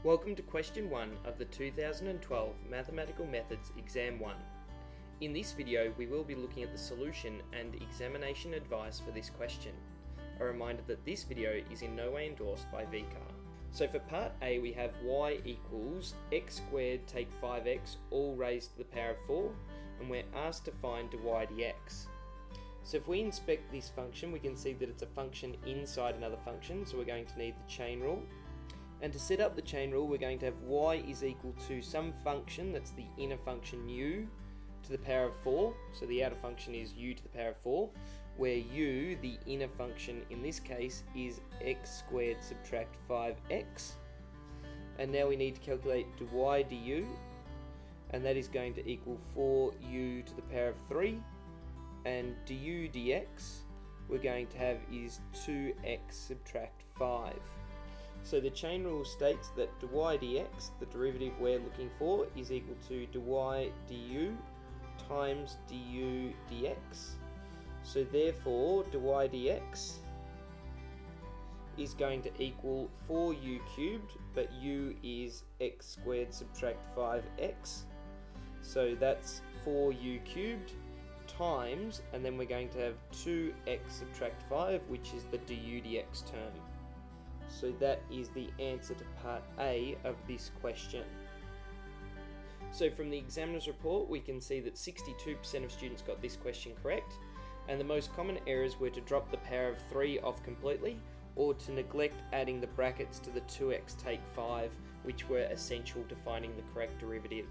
Welcome to question 1 of the 2012 Mathematical Methods Exam 1. In this video we will be looking at the solution and examination advice for this question. A reminder that this video is in no way endorsed by VCAA. So for part A we have y equals x squared take 5x all raised to the power of 4, and we're asked to find dy dx. So if we inspect this function we can see that it's a function inside another function, so we're going to need the chain rule. And to set up the chain rule we're going to have y is equal to some function that's the inner function u to the power of 4, so the outer function is u to the power of 4, where u, the inner function in this case, is x squared subtract 5x. And now we need to calculate dy du, and that is going to equal 4u to the power of 3, and du dx we're going to have is 2x subtract 5. So the chain rule states that dy dx, the derivative we're looking for, is equal to dy du times du dx. So therefore dy dx is going to equal 4u cubed, but u is x squared subtract 5x. So that's 4u cubed times, and then we're going to have 2x subtract 5, which is the du dx term. So that is the answer to part A of this question. So from the examiner's report we can see that 62% of students got this question correct, and the most common errors were to drop the power of 3 off completely, or to neglect adding the brackets to the 2x take 5, which were essential to finding the correct derivative.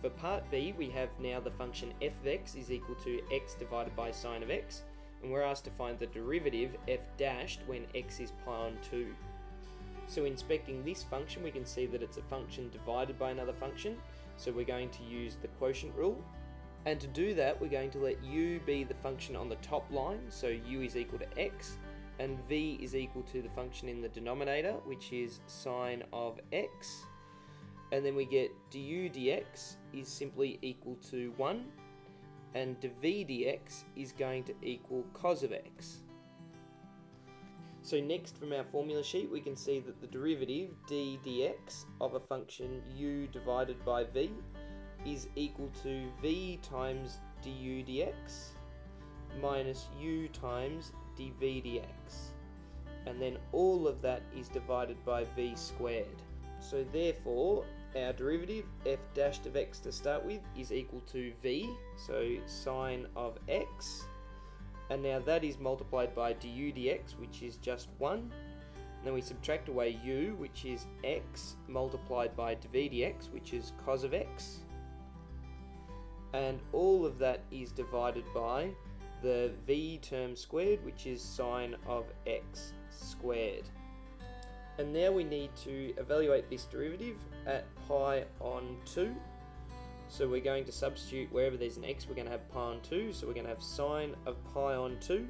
For part B we have now the function f of x is equal to x divided by sine of x, and we're asked to find the derivative f dashed when x is pi on 2. So inspecting this function we can see that it's a function divided by another function, so we're going to use the quotient rule, and to do that we're going to let u be the function on the top line, so u is equal to x, and v is equal to the function in the denominator, which is sine of x, and then we get du dx is simply equal to 1, and dv dx is going to equal cos of x. So next from our formula sheet we can see that the derivative d dx of a function u divided by v is equal to v times du dx minus u times dv dx, and then all of that is divided by v squared. So therefore our derivative f dashed of x to start with is equal to v, so sine of x, and now that is multiplied by du dx, which is just 1, and then we subtract away u, which is x, multiplied by dv dx, which is cos of x, and all of that is divided by the v term squared, which is sine of x squared. And now we need to evaluate this derivative at pi on 2. So we're going to substitute wherever there's an x, we're going to have pi on 2, so we're going to have sine of pi on 2,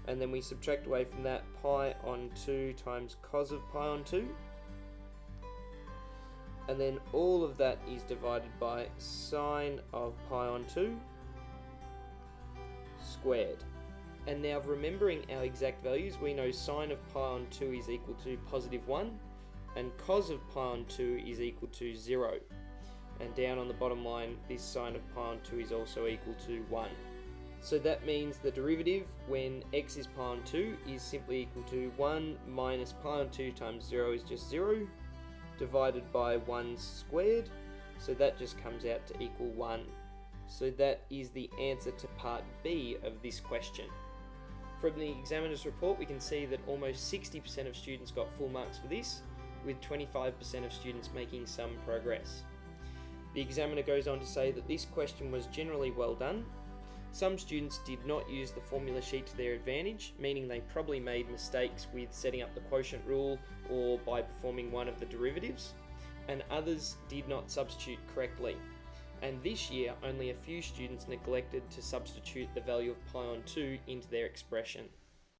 and then we subtract away from that pi on 2 times cos of pi on 2, and then all of that is divided by sine of pi on 2 squared. And now remembering our exact values, we know sine of pi on 2 is equal to positive 1, and cos of pi on 2 is equal to 0. And down on the bottom line, this sine of pi on 2 is also equal to 1. So that means the derivative when x is pi on 2 is simply equal to 1 minus pi on 2 times 0 is just 0, divided by 1 squared, so that just comes out to equal 1. So that is the answer to part B of this question. From the examiner's report we can see that almost 60% of students got full marks for this, with 25% of students making some progress. The examiner goes on to say that this question was generally well done. Some students did not use the formula sheet to their advantage, meaning they probably made mistakes with setting up the quotient rule or by performing one of the derivatives, and others did not substitute correctly. And this year only a few students neglected to substitute the value of pi on 2 into their expression.